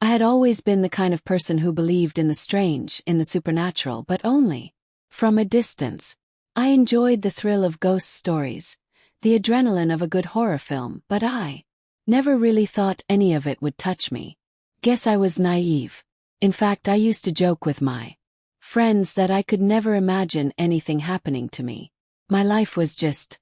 I had always been the kind of person who believed in the strange, in the supernatural, but only from a distance. I enjoyed the thrill of ghost stories, the adrenaline of a good horror film, but I never really thought any of it would touch me. Guess I was naive. In fact, I used to joke with my friends that I could never imagine anything happening to me. My life was just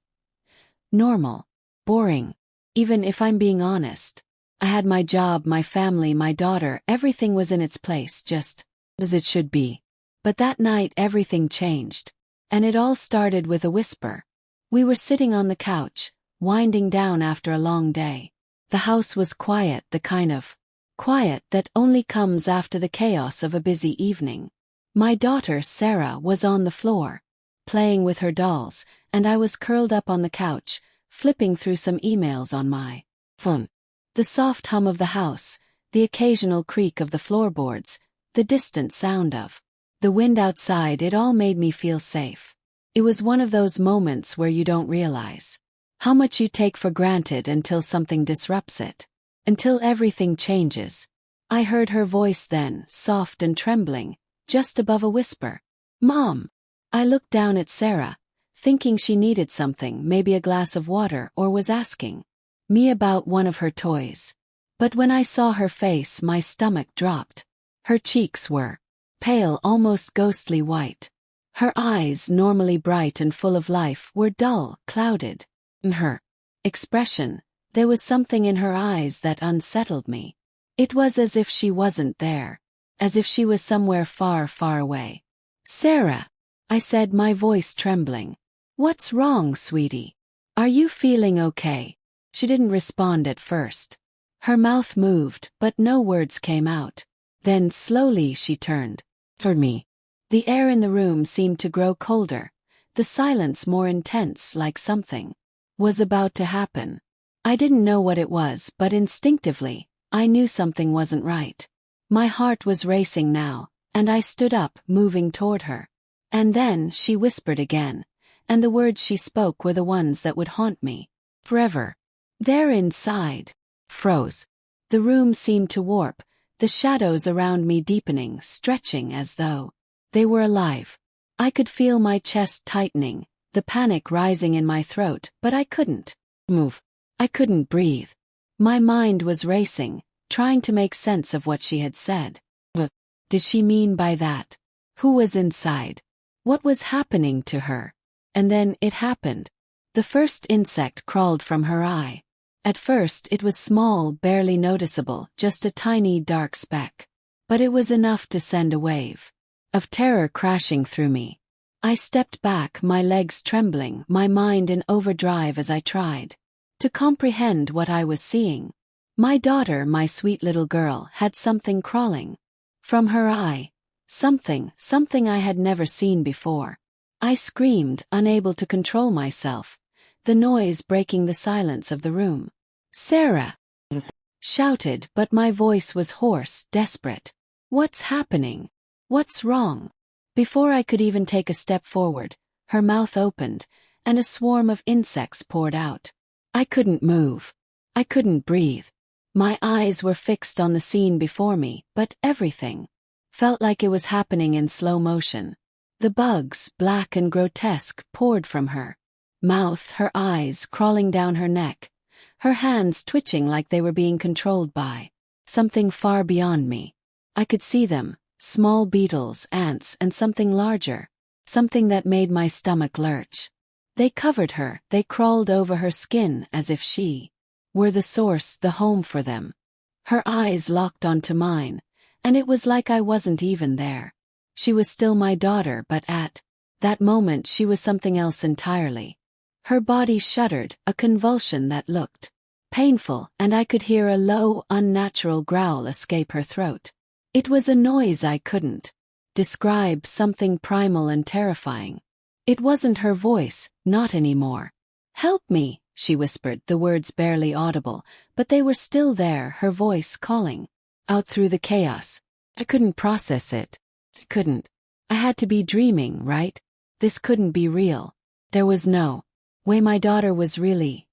normal, boring. Even if I'm being honest. I had my job, my family, my daughter, everything was in its place, just as it should be. But that night everything changed. And it all started with a whisper. We were sitting on the couch, winding down after a long day. The house was quiet, the kind of quiet that only comes after the chaos of a busy evening. My daughter, Sarah, was on the floor, playing with her dolls, and I was curled up on the couch, flipping through some emails on my phone. The soft hum of the house, the occasional creak of the floorboards, the distant sound of the wind outside, it all made me feel safe. It was one of those moments where you don't realize how much you take for granted until something disrupts it, until everything changes. I heard her voice then, soft and trembling, just above a whisper. "Mom." I looked down at Sarah, thinking she needed something, maybe a glass of water, or was asking me about one of her toys. But when I saw her face, my stomach dropped. Her cheeks were pale, almost ghostly white. Her eyes, normally bright and full of life, were dull, clouded. In her expression, there was something in her eyes that unsettled me. It was as if she wasn't there, as if she was somewhere far, far away. "Sarah," I said, my voice trembling. "What's wrong, sweetie? Are you feeling okay?" She didn't respond at first. Her mouth moved, but no words came out. Then slowly she turned toward me. The air in the room seemed to grow colder, the silence more intense, like something was about to happen. I didn't know what it was, but instinctively, I knew something wasn't right. My heart was racing now, and I stood up, moving toward her. And then she whispered again, and the words she spoke were the ones that would haunt me forever. There inside froze. The room seemed to warp, the shadows around me deepening, stretching as though they were alive. I could feel my chest tightening, the panic rising in my throat, but I couldn't move. I couldn't breathe. My mind was racing, trying to make sense of what she had said. What did she mean by that? Who was inside? What was happening to her? And then it happened. The first insect crawled from her eye. At first it was small, barely noticeable, just a tiny dark speck. But it was enough to send a wave of terror crashing through me. I stepped back, my legs trembling, my mind in overdrive as I tried to comprehend what I was seeing. My daughter, my sweet little girl, had something crawling from her eye. Something I had never seen before. I screamed, unable to control myself, the noise breaking the silence of the room. "Sarah!" shouted, but my voice was hoarse, desperate. "What's happening? What's wrong?" Before I could even take a step forward, her mouth opened, and a swarm of insects poured out. I couldn't move. I couldn't breathe. My eyes were fixed on the scene before me, but everything felt like it was happening in slow motion. The bugs, black and grotesque, poured from her mouth, her eyes crawling down her neck, her hands twitching like they were being controlled by something far beyond me. I could see them, small beetles, ants, and something larger, something that made my stomach lurch. They covered her, they crawled over her skin as if she were the source, the home for them. Her eyes locked onto mine, and it was like I wasn't even there. She was still my daughter, but at that moment she was something else entirely. Her body shuddered, a convulsion that looked painful, and I could hear a low, unnatural growl escape her throat. It was a noise I couldn't describe, something primal and terrifying. It wasn't her voice, not anymore. "Help me," she whispered, the words barely audible, but they were still there, her voice calling out through the chaos. I couldn't process it. I couldn't. I had to be dreaming, right? This couldn't be real. There was no way my daughter was really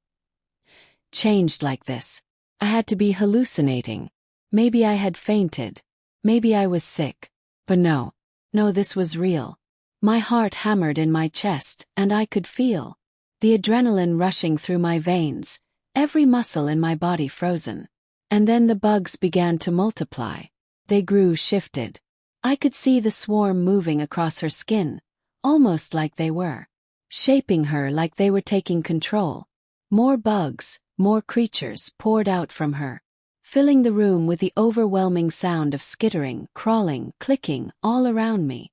changed like this. I had to be hallucinating. Maybe I had fainted. Maybe I was sick. But no. No, this was real. My heart hammered in my chest, and I could feel the adrenaline rushing through my veins, every muscle in my body frozen. And then the bugs began to multiply. They grew, shifted. I could see the swarm moving across her skin, almost like they were shaping her, like they were taking control. More bugs, more creatures poured out from her, filling the room with the overwhelming sound of skittering, crawling, clicking, all around me.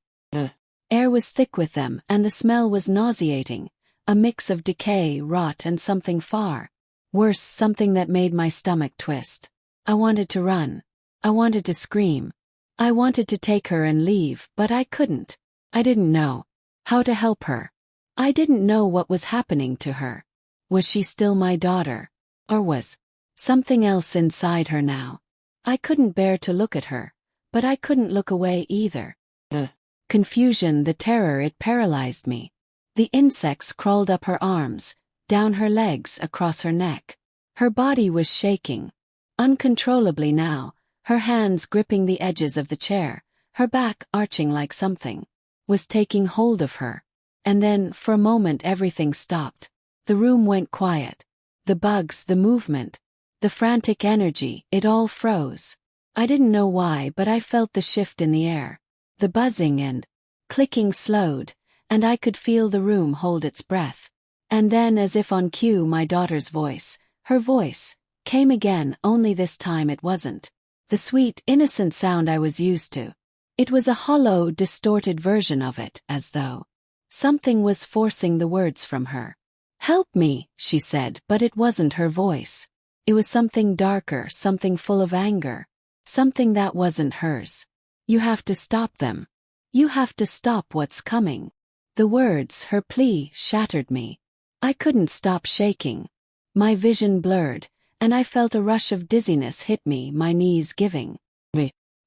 Air was thick with them, and the smell was nauseating, a mix of decay, rot, and something far worse, something that made my stomach twist. I wanted to run. I wanted to scream. I wanted to take her and leave, but I couldn't. I didn't know how to help her. I didn't know what was happening to her. Was she still my daughter? Or was something else inside her now? I couldn't bear to look at her, but I couldn't look away either. The confusion, the terror, it paralyzed me. The insects crawled up her arms, down her legs, across her neck. Her body was shaking uncontrollably now, her hands gripping the edges of the chair, her back arching like something was taking hold of her. And then, for a moment, everything stopped. The room went quiet. The bugs, the movement, the frantic energy, it all froze. I didn't know why, but I felt the shift in the air. The buzzing and clicking slowed, and I could feel the room hold its breath. And then, as if on cue, my daughter's voice, her voice, came again, only this time it wasn't the sweet, innocent sound I was used to. It was a hollow, distorted version of it, as though something was forcing the words from her. "Help me," she said, but it wasn't her voice. It was something darker, something full of anger, something that wasn't hers. "You have to stop them. You have to stop what's coming." The words, her plea, shattered me. I couldn't stop shaking. My vision blurred, and I felt a rush of dizziness hit me, my knees giving.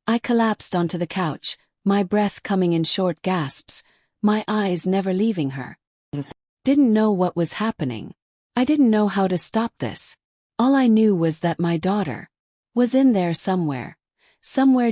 I collapsed onto the couch, my breath coming in short gasps, my eyes never leaving her. Didn't know what was happening. I didn't know how to stop this. All I knew was that my daughter was in there somewhere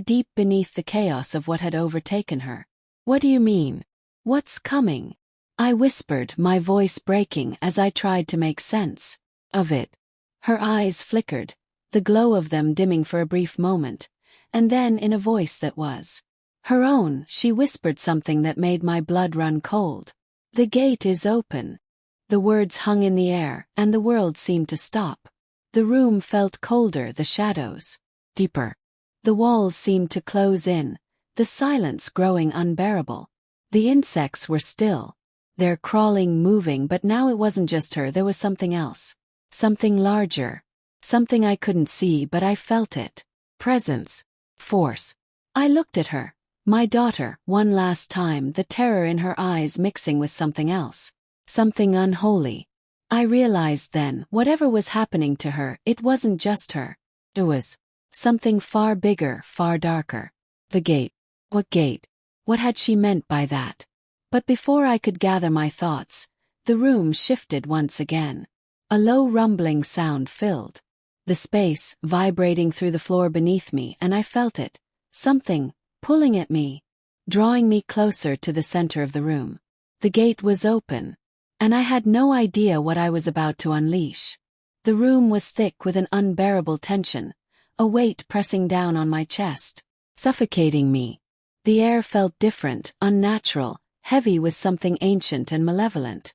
deep beneath the chaos of what had overtaken her. "What do you mean? What's coming?" I whispered, my voice breaking as I tried to make sense of it. Her eyes flickered, the glow of them dimming for a brief moment, and then, in a voice that was her own, she whispered something that made my blood run cold. "The gate is open." The words hung in the air, and the world seemed to stop. The room felt colder, the shadows deeper. The walls seemed to close in, the silence growing unbearable. The insects were still. Their crawling, moving, but now it wasn't just her, there was something else. Something larger. Something I couldn't see, but I felt it. Presence. Force. I looked at her, my daughter, one last time, the terror in her eyes mixing with something else. Something unholy. I realized then, whatever was happening to her, it wasn't just her. It was something far bigger, far darker. The gate. What gate? What had she meant by that? But before I could gather my thoughts, the room shifted once again. A low rumbling sound filled the space, vibrating through the floor beneath me, and I felt it. Something pulling at me, drawing me closer to the center of the room. The gate was open, and I had no idea what I was about to unleash. The room was thick with an unbearable tension, a weight pressing down on my chest, suffocating me. The air felt different, unnatural, heavy with something ancient and malevolent.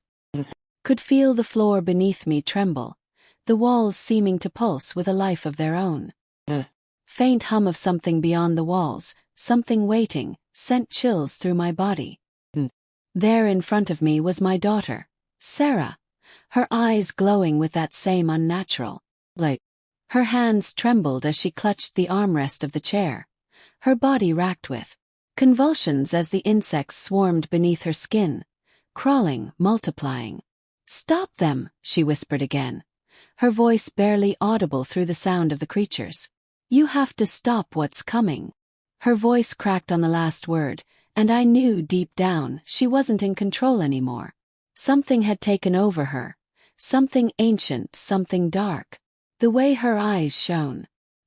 Could feel the floor beneath me tremble, the walls seeming to pulse with a life of their own. Faint hum of something beyond the walls, something waiting, sent chills through my body. There in front of me was my daughter, Sarah, her eyes glowing with that same unnatural light. Her hands trembled as she clutched the armrest of the chair, her body racked with convulsions as the insects swarmed beneath her skin, crawling, multiplying. "Stop them," she whispered again, her voice barely audible through the sound of the creatures. "You have to stop what's coming." Her voice cracked on the last word, and I knew deep down she wasn't in control anymore. Something had taken over her, something ancient, something dark. The way her eyes shone.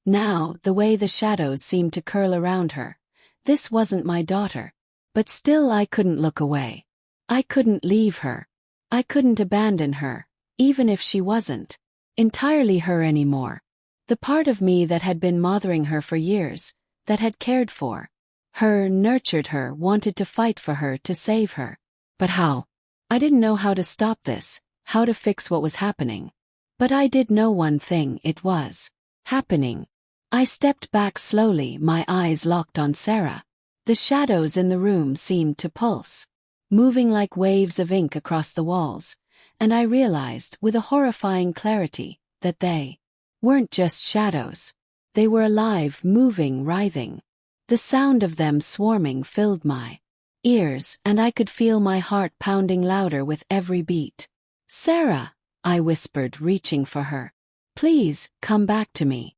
Now, the way the shadows seemed to curl around her. This wasn't my daughter. But still I couldn't look away. I couldn't leave her. I couldn't abandon her, even if she wasn't entirely her anymore. The part of me that had been mothering her for years, that had cared for her, nurtured her, wanted to fight for her, to save her. But how? I didn't know how to stop this, how to fix what was happening. But I did know one thing: it was happening. I stepped back slowly, my eyes locked on Sarah. The shadows in the room seemed to pulse, moving like waves of ink across the walls, and I realized with a horrifying clarity that they weren't just shadows. They were alive, moving, writhing. The sound of them swarming filled my ears, and I could feel my heart pounding louder with every beat. "Sarah," I whispered, reaching for her. "Please, come back to me."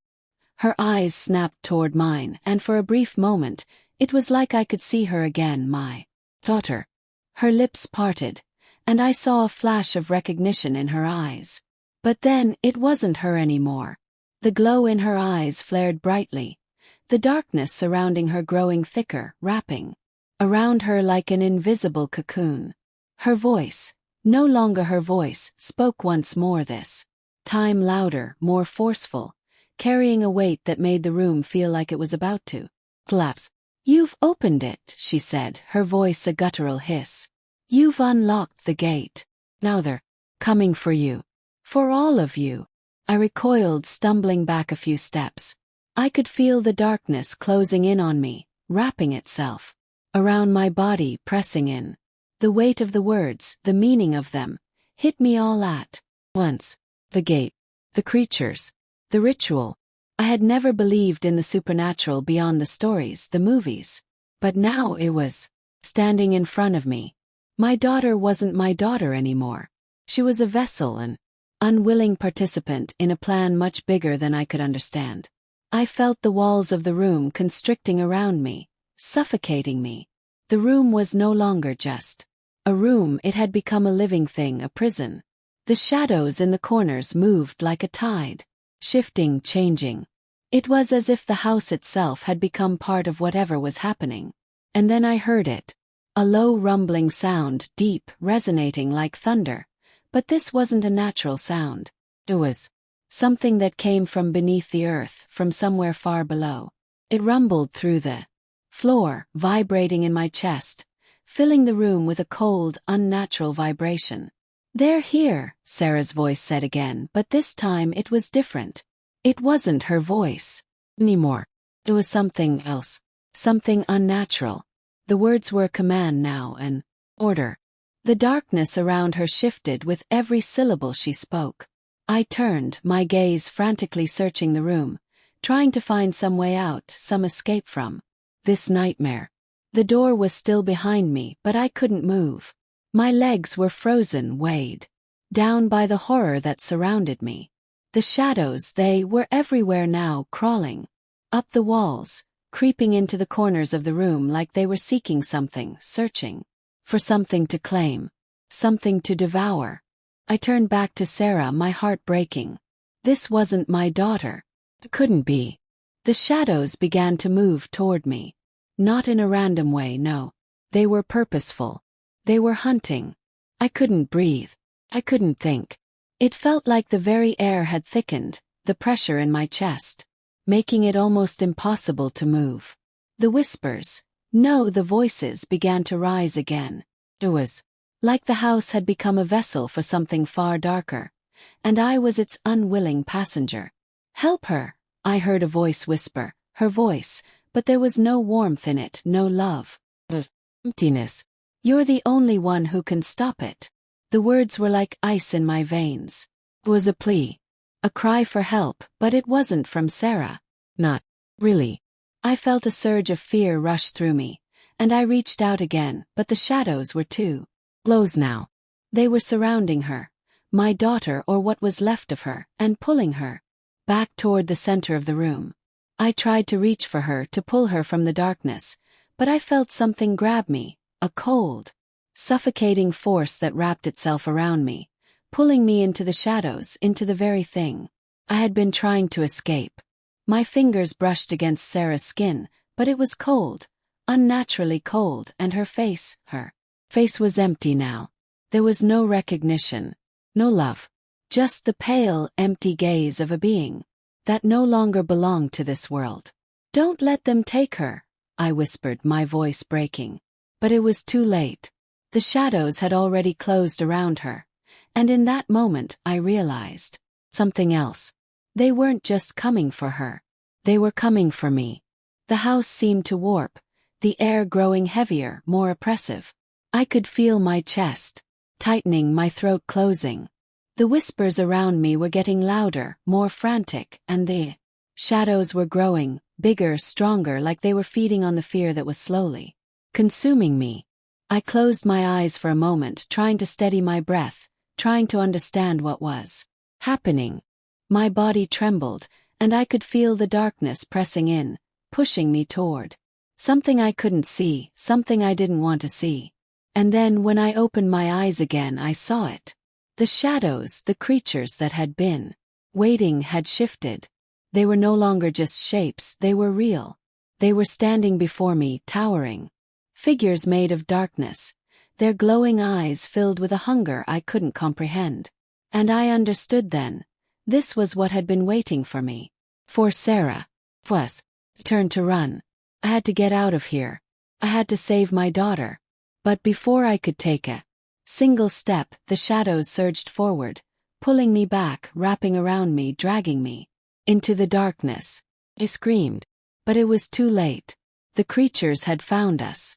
Her eyes snapped toward mine, and for a brief moment, it was like I could see her again, my daughter. Her lips parted, and I saw a flash of recognition in her eyes. But then, it wasn't her anymore. The glow in her eyes flared brightly, the darkness surrounding her growing thicker, wrapping around her like an invisible cocoon. Her voice, no longer her voice, spoke once more, this time louder, more forceful, carrying a weight that made the room feel like it was about to collapse. "You've opened it," she said, her voice a guttural hiss. "You've unlocked the gate. Now they're coming for you. For all of you." I recoiled, stumbling back a few steps. I could feel the darkness closing in on me, wrapping itself around my body, pressing in. The weight of the words, the meaning of them, hit me all at once. The gate, the creatures, the ritual. I had never believed in the supernatural beyond the stories, the movies. But now it was standing in front of me. My daughter wasn't my daughter anymore. She was a vessel, an unwilling participant in a plan much bigger than I could understand. I felt the walls of the room constricting around me, suffocating me. The room was no longer just a room, it had become a living thing, a prison. The shadows in the corners moved like a tide, shifting, changing. It was as if the house itself had become part of whatever was happening. And then I heard it. A low rumbling sound, deep, resonating like thunder. But this wasn't a natural sound. It was something that came from beneath the earth, from somewhere far below. It rumbled through the floor, vibrating in my chest, filling the room with a cold, unnatural vibration. "They're here," Sarah's voice said again, but this time it was different. It wasn't her voice anymore. It was something else, something unnatural. The words were a command now, an order. The darkness around her shifted with every syllable she spoke. I turned, my gaze frantically searching the room, trying to find some way out, some escape from this nightmare. The door was still behind me, but I couldn't move. My legs were frozen, weighed down by the horror that surrounded me. The shadows, they were everywhere now, crawling up the walls, creeping into the corners of the room like they were seeking something, searching for something to claim, something to devour. I turned back to Sarah, my heart breaking. This wasn't my daughter. It couldn't be. The shadows began to move toward me. Not in a random way, no. They were purposeful. They were hunting. I couldn't breathe. I couldn't think. It felt like the very air had thickened, the pressure in my chest, making it almost impossible to move. The whispers, no, the voices began to rise again. It was like the house had become a vessel for something far darker, and I was its unwilling passenger. "Help her," I heard a voice whisper, her voice, but there was no warmth in it, no love. Emptiness. "You're the only one who can stop it." The words were like ice in my veins. It was a plea, a cry for help, but it wasn't from Sarah. Not really. I felt a surge of fear rush through me, and I reached out again, but the shadows were too close now. They were surrounding her, my daughter or what was left of her, and pulling her back toward the center of the room. I tried to reach for her, to pull her from the darkness, but I felt something grab me, a cold, suffocating force that wrapped itself around me, pulling me into the shadows, into the very thing I had been trying to escape. My fingers brushed against Sarah's skin, but it was cold, unnaturally cold, and her face was empty now. There was no recognition, no love. Just the pale, empty gaze of a being that no longer belonged to this world. "Don't let them take her," I whispered, my voice breaking. But it was too late. The shadows had already closed around her, and in that moment I realized something else. They weren't just coming for her. They were coming for me. The house seemed to warp, the air growing heavier, more oppressive. I could feel my chest tightening, my throat closing. The whispers around me were getting louder, more frantic, and the shadows were growing, bigger, stronger, like they were feeding on the fear that was slowly consuming me. I closed my eyes for a moment, trying to steady my breath, trying to understand what was happening. My body trembled, and I could feel the darkness pressing in, pushing me toward something I couldn't see, something I didn't want to see. And then when I opened my eyes again, I saw it. The shadows, the creatures that had been waiting, had shifted. They were no longer just shapes, they were real. They were standing before me, towering. Figures made of darkness, their glowing eyes filled with a hunger I couldn't comprehend. And I understood then. This was what had been waiting for me. For Sarah. Was. Turned to run. I had to get out of here. I had to save my daughter. But before I could take a single step, the shadows surged forward, pulling me back, wrapping around me, dragging me into the darkness. I screamed. But it was too late. The creatures had found us.